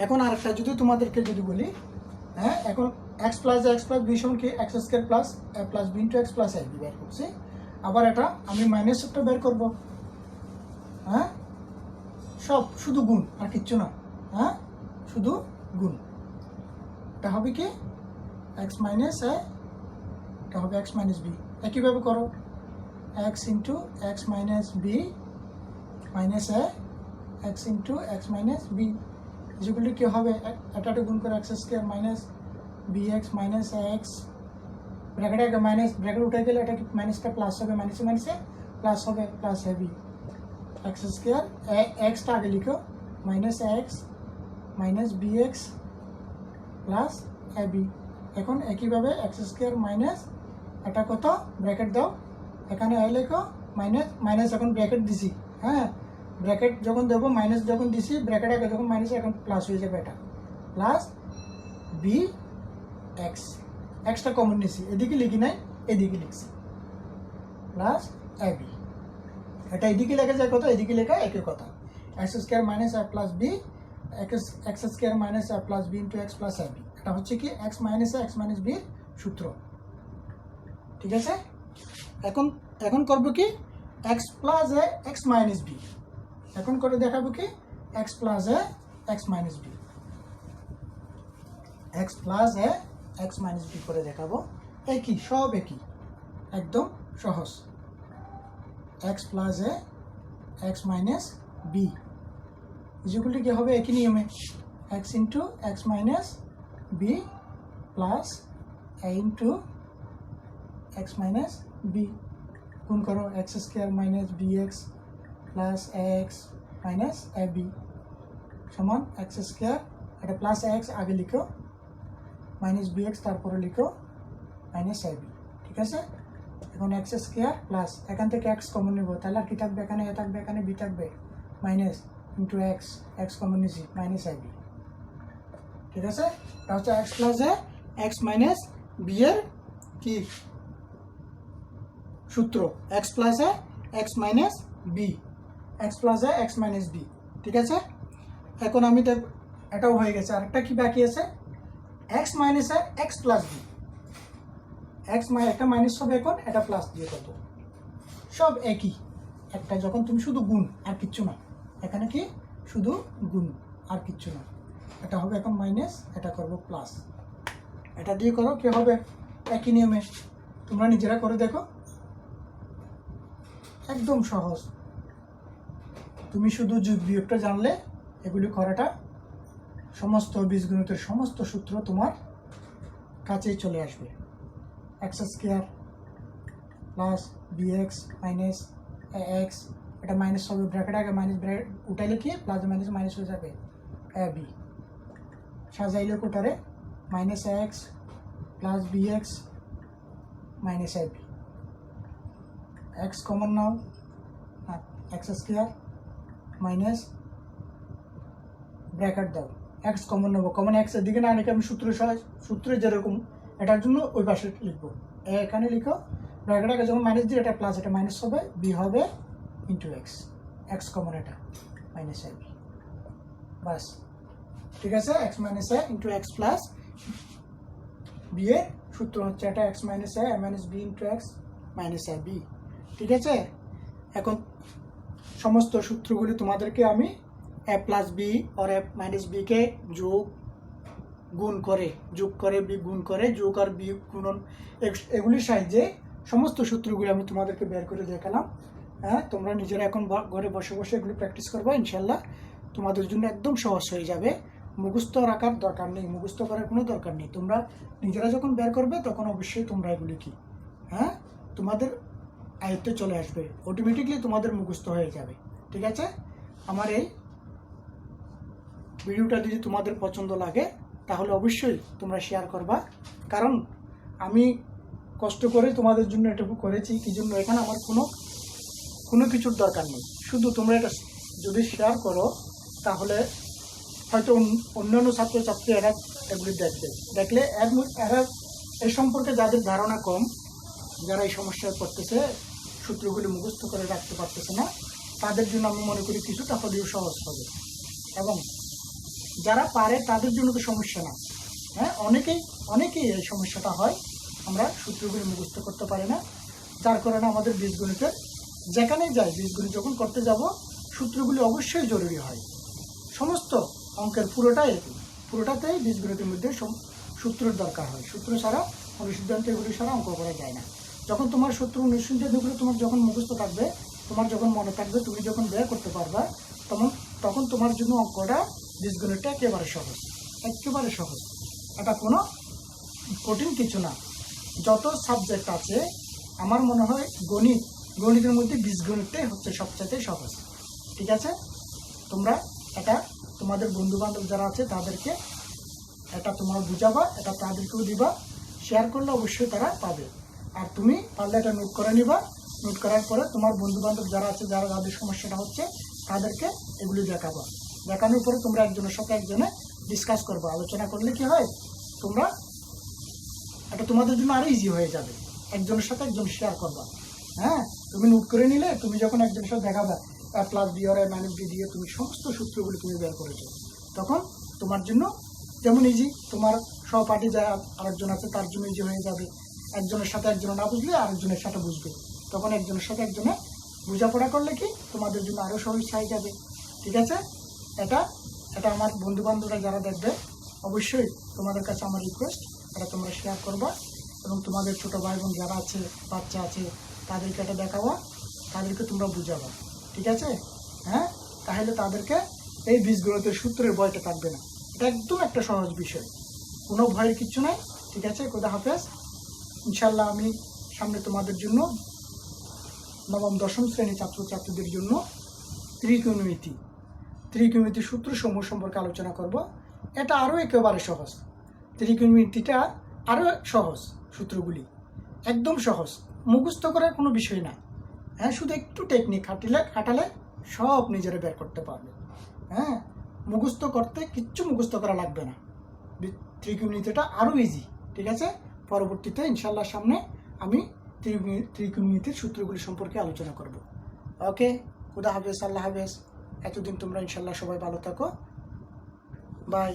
এখন আরেকটা যদি তোমাদেরকে যদি বলি, হ্যাঁ এখন এক্স প্লাস বি সমান কি X square plus A plus B into X plus A B বের করছি, আবার এটা আমি মাইনাস একটা বের করব, হ্যাঁ সব শুধু গুণ আর কিচ্ছু না, হ্যাঁ শুধু গুণ, এটা হবে কি এক্স মাইনাস এ, এটা হবে এক্স মাইনাস বি, একইভাবে করো X into X minus B minus A X into X minus B যেগুলি কি হবে, এটা গুণ করে X square minus B X minus X, ব্র্যাকেটে আগে মাইনাস, ব্র্যাকেট উঠে গেলে এটা মাইনাসটা প্লাস হবে, মাইনাসে মাইনাসে প্লাস হবে, প্লাস এ বি এক্স স্কোয়ার এক্সটা আগে লিখো minus X minus B X plus এ বি, এখন একইভাবে এক্স স্কোয়ার মাইনাস এটা কত ব্র্যাকেট দাও, এখানে এ লেখো মাইনাস মাইনাস, এখন ব্র্যাকেট দিছি, হ্যাঁ ব্র্যাকেট যখন দেবো মাইনাস যখন দিছি ব্র্যাকেট আগে যখন মাইনাস এখন প্লাস হয়ে যাবে, এটা প্লাস বি এক্স, এক্সটা কমন নিছি এদিকে লিখি নাই এদিকে লিখছি প্লাস এ বি, এটা এদিকে লেখা যায় কত, এদিকে লেখা একই কথা, X square minus A plus B X square minus A plus B into X plus A B, এটা হচ্ছে কি X minus A X minus বির সূত্র, ঠিক আছে। এখন এখন করবো কি X plus A X minus B, এখন করে দেখাবো কি X plus A X minus B, X plus A X minus B করে দেখাবো, একই সব একই একদম সহজ, X plus A X minus B যেগুলি কি হবে একই নিয়মে, X into X minus B plus A into X minus B, গুণ করো X square minus B X plus X minus A B সমান এক্স স্কোয়ার, এটা প্লাস এক্স আগে লিখো মাইনাস বি এক্স তারপরে লিখো মাইনাস এ বি, ঠিক আছে। এখন এক্স স্কোয়ার প্লাস এখান থেকে এক্স কমন নেব, তাহলে আর কি থাকবে, এখানে এ থাকবে এখানে বি থাকবে, minus into X X common নিছি মাইনাস এ বি, ঠিক আছে। এটা হচ্ছে X plus A X minus B এর কি সূত্র, X plus A X minus B, X plus A X minus B, ঠিক আছে। এখন আমি দেখ এটাও হয়ে গেছে, আরেকটা কি বাকি আছে X minus A X plus B, x একটা মাইনাস হবে এখন এটা প্লাস দিয়ে কত, সব একই, একটা যখন তুমি শুধু গুণ আর কিচ্ছু না, এখানে কি শুধু গুণ আর কিচ্ছু না, এটা হবে এখন মাইনাস, এটা করব প্লাস, এটা দিয়ে করো কি হবে একই নিয়মে, তোমরা নিজেরা করে দেখো একদম সহজ, তুমি শুধু যোগ বিয়োগটা জানলে এগুলি করাটা সমস্ত বীজগণিতের সমস্ত সূত্র তোমার কাছেই চলে আসবে, X square plus B X minus A X, এটা মাইনাস হবে ব্র্যাকেট আগে মাইনাস ব্র্যাকেট উঠাইলে কি প্লাস মাইনাস মাইনাস হয়ে যাবে এ বি, সাজাইলে কোটারে minus X plus B X minus A B, X common নাও এক্স স্কোয়ার মাইনাস ব্র্যাকেট দাও, এক্স কমন নেবো, কমন এক্স এদিকে না লিখে আমি সূত্রে যেরকম এটার জন্য ওই পাশে লিখবো, এখানে লিখো ব্র্যাকেট আগে যখন মাইনাস দিয়ে এটা প্লাস, এটা মাইনাস হবে বি হবে ইন্টু এক্স, এক্স কমন এটা মাইনাস এ বি, বাস ঠিক আছে। X minus A into X plus B এর সূত্র হচ্ছে এটা X minus A minus B into X minus A B, ঠিক আছে। এখন সমস্ত সূত্রগুলি তোমাদেরকে আমি এ প্লাস বি আর এ মাইনাস বিকে গুণ করে বি গুণ করে যোগ আর বি গুণন এগুলির সাহায্যে সমস্ত সূত্রগুলি আমি তোমাদেরকে বের করে দেখালাম, হ্যাঁ তোমরা নিজেরা এখন ঘরে বসে বসে এগুলি প্র্যাকটিস করবো ইনশাল্লাহ, তোমাদের জন্য একদম সহজ হয়ে যাবে। মুখস্থ রাখার দরকার নেই, মুখস্থ করার কোনো দরকার নেই। তোমরা নিজেরা যখন বের করবে তখন অবশ্যই তোমরা এগুলি কি তোমাদের আয়ত্তে চলে আসবে, অটোমেটিকলি তোমাদের মুখস্থ হয়ে যাবে। ঠিক আছে? আমার এই ভিডিওটা যদি তোমাদের পছন্দ লাগে তাহলে অবশ্যই তোমরা শেয়ার করবা, কারণ আমি কষ্ট করে তোমাদের জন্য এটুকু করেছি। কি জন্য? এখানে আমার কোনো কিছুর দরকার নেই, শুধু তোমরা এটা যদি শেয়ার করো তাহলে হয়তো অন্যান্য ছাত্রছাত্রী এরা এগুলি দেখলে এরা এ সম্পর্কে যাদের ধারণা কম, যারা এই সমস্যায় পড়তেছে, সূত্রগুলি মুখস্থ করে রাখতে পারতেছে না, তাদের জন্য আমি মনে করি কিছুটা হলেও সহজ হবে। এবং যারা পারে তাদের জন্য তো সমস্যা না। অনেকেই এই সমস্যাটা হয়, আমরা সূত্রগুলি মুখস্থ করতে পারি না, যার কারণে আমাদের বীজগণিতের যেখানেই যাই, বীজগণিত যখন করতে যাব সূত্রগুলি অবশ্যই জরুরি হয়। সমস্ত অঙ্কের পুরোটাতেই বীজগণিতের মধ্যে সূত্রের দরকার হয়। সূত্র ছাড়া অনুসিদ্ধান্ত এগুলি ছাড়া অঙ্ক করা যায় না। যখন তোমার সূত্র অনুসিদ্ধান্তগুলো তোমার যখন মুখস্থ থাকবে, তোমার যখন মনে থাকবে, তুমি যখন বের করতে পারবা, তখন তোমার জন্য অঙ্কটা, বীজগণিতটা একেবারে সহজ। এটা কোনো কঠিন কিছু না। যত সাবজেক্ট আছে আমার মনে হয় গণিতের মধ্যে বীজগণিতটাই হচ্ছে সবচেয়ে সহজ। ঠিক আছে? তোমরা এটা তোমাদের বন্ধু বান্ধব যারা আছে তাদেরকে এটা তোমরা বুঝাবা, এটা তাদেরকেও দিবা, শেয়ার করলে অবশ্যই তারা পাবে। আর তুমি পারলে এটা নোট করে নিবা, নোট করার পরে তোমার বন্ধু বান্ধব যারা আছে, যাদের সমস্যাটা হচ্ছে তাদেরকে এগুলি দেখানোর পরে তোমরা একজনের সাথে একজনে ডিসকাস করবা। আলোচনা করলে কি হয়, এটা তোমাদের জন্য আরো ইজি হয়ে যাবে। একজনের সাথে একজন শেয়ার করবা। তুমি নোট করে নিলে, তুমি যখন একজনের সাথে দেখাবা +b আর -b দিয়ে তুমি সমস্ত সূত্রগুলি তুমি বের করেছো, তখন তোমার জন্য যেমন ইজি, তোমার সহপাঠী যারা আরেকজন আছে তার জন্য ইজি হয়ে যাবে। একজনের সাথে একজন না বুঝলে আরেকজনের সাথে বুঝবে, তখন একজনের সাথে একজনে বোঝাপড়া করলে কি তোমাদের জন্য আরো সহজ হয়ে যাবে। ঠিক আছে? এটা আমার বন্ধু বান্ধবরা যারা দেখবে, অবশ্যই তোমাদের কাছে আমার রিকোয়েস্ট, এটা তোমরা শেয়ার করবা এবং তোমাদের ছোট ভাই বোন যারা আছে, বাচ্চা আছে, তাদেরকে এটা দেখাবা, তাদেরকে তোমরা বুঝাবা। ঠিক আছে? তাহলে তাদেরকে এই বীজগণিতের সূত্রের ভয়টা থাকবে না। এটা একদম একটা সহজ বিষয়, কোনো ভয়ের কিচ্ছু নাই। ঠিক আছে? খোদা হাফেজ। ইনশাল্লাহ আমি সামনে তোমাদের জন্য নবম দশম শ্রেণী ছাত্রছাত্রীদের জন্য ত্রিকোণমিতি সূত্রসমূহ সম্পর্কে আলোচনা করব। এটা আরও একেবারে সহজ, ত্রিকোণমিতিটা আরও সহজ, সূত্রগুলি একদম সহজ, মুখস্থ করার কোনো বিষয় না। শুধু একটু টেকনিক খাটালে সব নিজেরা বের করতে পারবে। মুখস্থ করা লাগবে না। ত্রিকোণমিতিটা আরও ইজি। ঠিক আছে? পরবর্তীতে ইনশাল্লাহ সামনে আমি ত্রিকোণমিতির সূত্রগুলি সম্পর্কে আলোচনা করব। ওকে, খুদা হাফেজ, আল্লাহ হাফেজ। এতদিন তোমরা ইনশাল্লাহ সবাই ভালো থাকো। বাই।